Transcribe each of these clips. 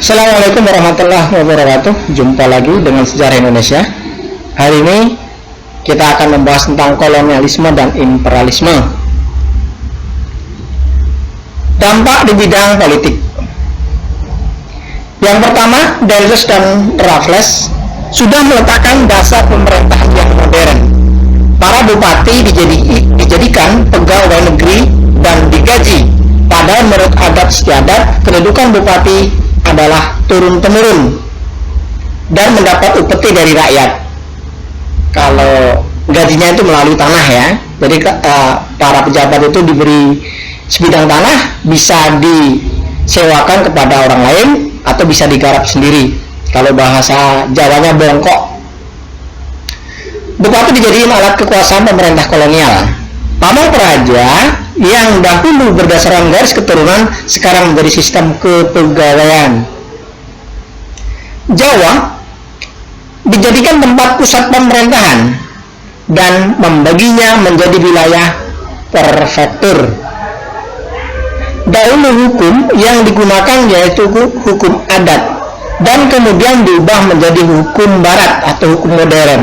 Assalamualaikum warahmatullahi wabarakatuh. Jumpa lagi dengan Sejarah Indonesia. Hari ini kita akan membahas tentang kolonialisme dan imperialisme. Dampak di bidang politik. Yang pertama, Dulles dan Raffles sudah meletakkan dasar pemerintahan yang modern. Para bupati dijadikan pegawai negeri dan digaji. Padahal menurut adat istiadat, kedudukan bupati adalah turun-temurun dan mendapat upeti dari rakyat. Kalau gajinya itu melalui tanah ya, jadi para pejabat itu diberi sebidang tanah, bisa disewakan kepada orang lain atau bisa digarap sendiri. Kalau bahasa Jawanya bongkok. Bupati dijadikan alat kekuasaan pemerintah kolonial. Pamong Praja yang dahulu berdasarkan garis keturunan sekarang menjadi sistem kepegawaian. Jawa dijadikan tempat pusat pemerintahan dan membaginya menjadi wilayah prefektur. Dahulu hukum yang digunakan yaitu hukum adat dan kemudian diubah menjadi hukum barat atau hukum modern.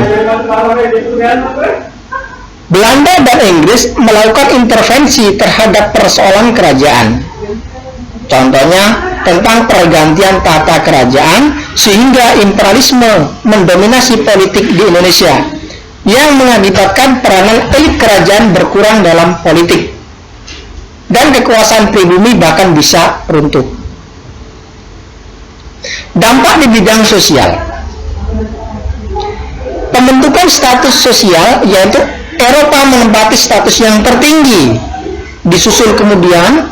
Belanda dan Inggris melakukan intervensi terhadap persoalan kerajaan. Contohnya tentang pergantian tata kerajaan sehingga imperialisme mendominasi politik di Indonesia yang mengakibatkan peranan elit kerajaan berkurang dalam politik dan kekuasaan pribumi bahkan bisa runtuh. Dampak di bidang sosial. Pembentukan status sosial yaitu Eropa menempati status yang tertinggi, disusul kemudian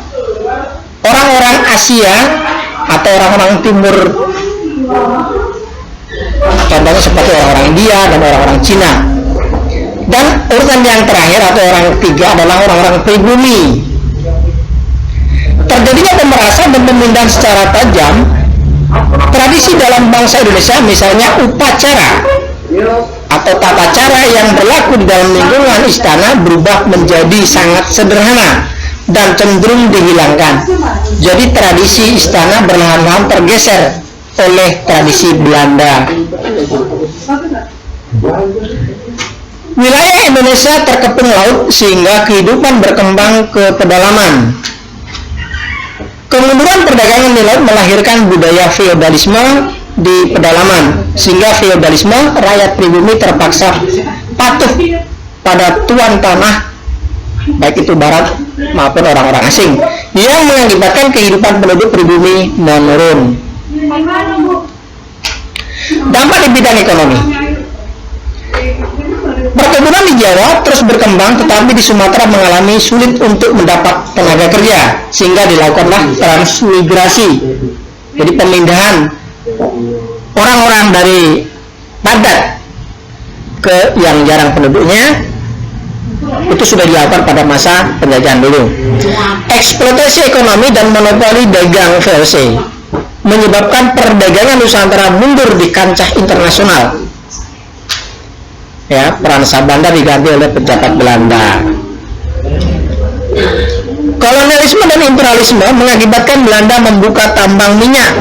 orang-orang Asia atau orang-orang Timur, contohnya seperti orang-orang India dan orang-orang Cina. Dan urutan yang terakhir atau orang ketiga adalah orang-orang pribumi. Terjadinya pemerasan dan pemindahan secara tajam tradisi dalam bangsa Indonesia, misalnya upacara atau tata cara yang berlaku di dalam lingkungan istana berubah menjadi sangat sederhana dan cenderung dihilangkan. Jadi tradisi istana perlahan-lahan tergeser oleh tradisi Belanda. Wilayah Indonesia terkepung laut sehingga kehidupan berkembang ke pedalaman. Kemunduran perdagangan di laut melahirkan budaya feodalisme di pedalaman, sehingga feodalisme rakyat pribumi terpaksa patuh pada tuan tanah, baik itu barat maupun orang-orang asing, yang mengakibatkan kehidupan penduduk pribumi menurun. Dampak di bidang ekonomi. Perkebunan di Jawa terus berkembang, tetapi di Sumatera mengalami sulit untuk mendapat tenaga kerja, sehingga dilakukanlah transmigrasi, jadi pemindahan orang-orang dari padat ke yang jarang penduduknya. Itu sudah dilakukan pada masa penjajahan dulu. Eksploitasi ekonomi dan monopoli dagang VOC menyebabkan perdagangan Nusantara mundur di kancah internasional. Ya, peran Sabanda diganti oleh pejabat Belanda. Kolonialisme dan imperialisme mengakibatkan Belanda membuka tambang minyak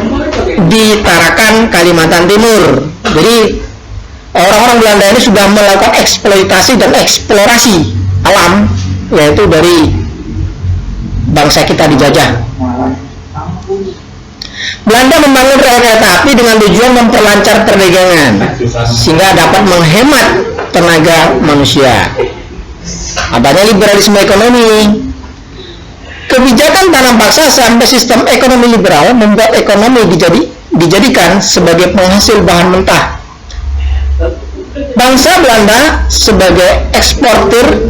di Tarakan, Kalimantan Timur. Jadi orang-orang Belanda ini sudah melakukan eksploitasi dan eksplorasi alam, yaitu dari bangsa kita dijajah. Belanda membangun rel kereta api dengan tujuan memperlancar perdagangan sehingga dapat menghemat tenaga manusia. Adanya liberalisme ekonomi. Kebijakan tanam paksa sampai sistem ekonomi liberal membuat ekonomi dijadikan sebagai penghasil bahan mentah. Bangsa Belanda sebagai eksportir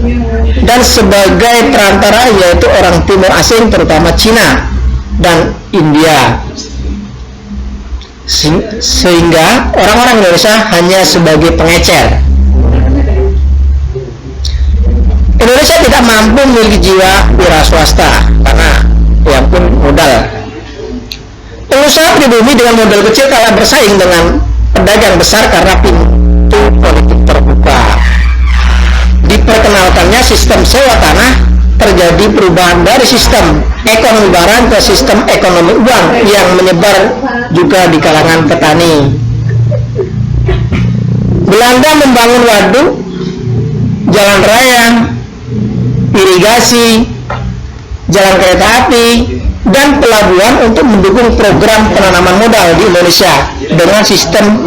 dan sebagai perantara yaitu orang timur asing terutama Cina dan India, sehingga orang-orang Indonesia hanya sebagai pengecer. Indonesia tidak mampu memiliki jiwa wira swasta karena yang pun modal. Pengusaha pribumi dengan modal kecil kalah bersaing dengan pedagang besar karena pintu politik terbuka. Diperkenalkannya sistem sewa tanah terjadi perubahan dari sistem ekonomi barang ke sistem ekonomi uang yang menyebar juga di kalangan petani. Belanda membangun waduk, jalan raya, irigasi, jalan kereta api, dan pelabuhan untuk mendukung program penanaman modal di Indonesia dengan sistem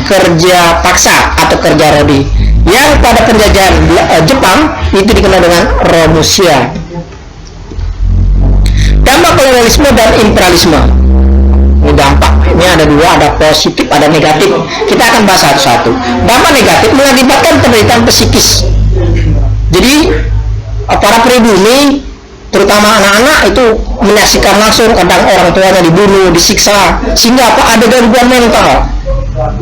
kerja paksa atau kerja rodi yang pada penjajahan Jepang itu dikenal dengan Romusia. Dampak kolonialisme dan imperialisme. Ini dampak, ini ada dua, ada positif, ada negatif. Kita akan bahas satu-satu. Dampak negatif mengakibatkan penderitaan psikis. Jadi para pribumi, terutama anak-anak itu menyaksikan langsung kadang orang tuanya dibunuh, disiksa, sehingga ada gangguan mental,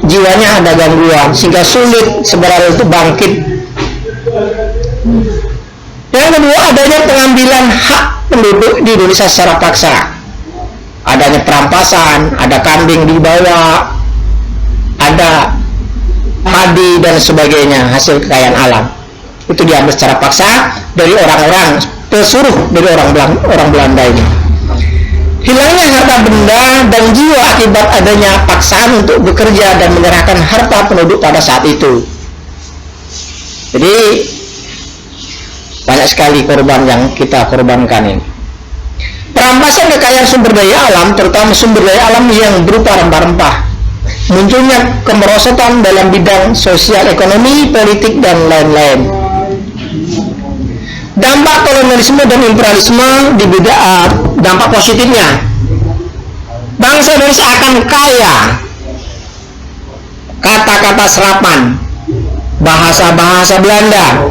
jiwanya ada gangguan, sehingga sulit sebenarnya itu bangkit. Yang kedua, adanya pengambilan hak penduduk di Indonesia secara paksa, adanya perampasan, ada kambing dibawa, ada padi dan sebagainya, hasil kekayaan alam itu diambil secara paksa dari orang-orang tersuruh dari orang Belanda ini. Hilangnya harta benda dan jiwa akibat adanya paksaan untuk bekerja dan menyerahkan harta penduduk pada saat itu. Jadi banyak sekali korban yang kita korbankan ini. Perampasan kekayaan sumber daya alam, terutama sumber daya alam yang berupa rempah-rempah. Munculnya kemerosotan dalam bidang sosial, ekonomi, politik, dan lain-lain. Dampak kolonialisme dan imperialisme di bidang dampak positifnya, bangsa Indonesia akan kaya kata-kata serapan, bahasa-bahasa Belanda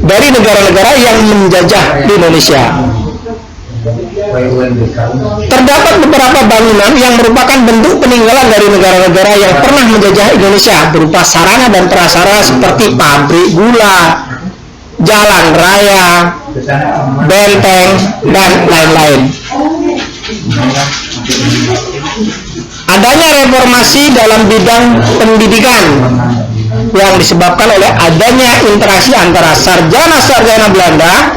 dari negara-negara yang menjajah di Indonesia. Terdapat beberapa bangunan yang merupakan bentuk peninggalan dari negara-negara yang pernah menjajah Indonesia berupa sarana dan prasarana seperti pabrik gula, jalan raya, benteng, dan lain-lain. Adanya reformasi dalam bidang pendidikan yang disebabkan oleh adanya interaksi antara sarjana-sarjana Belanda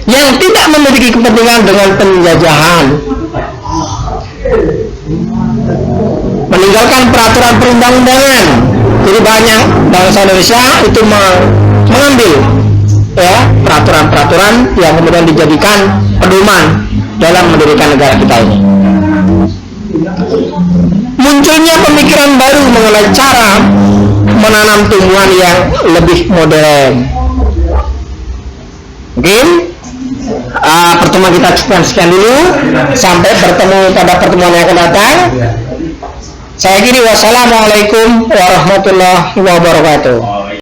yang tidak memiliki kepentingan dengan penjajahan, meninggalkan peraturan perundang-undangan. Jadi banyak bangsa Indonesia itu mengambil peraturan-peraturan yang kemudian dijadikan pedoman dalam mendirikan negara kita ini. Munculnya pemikiran baru mengenai cara menanam tumbuhan yang lebih modern. Mungkin pertemuan kita sekian dulu. Sampai bertemu pada pertemuan yang akan datang. Saya kiri, wassalamualaikum warahmatullahi wabarakatuh.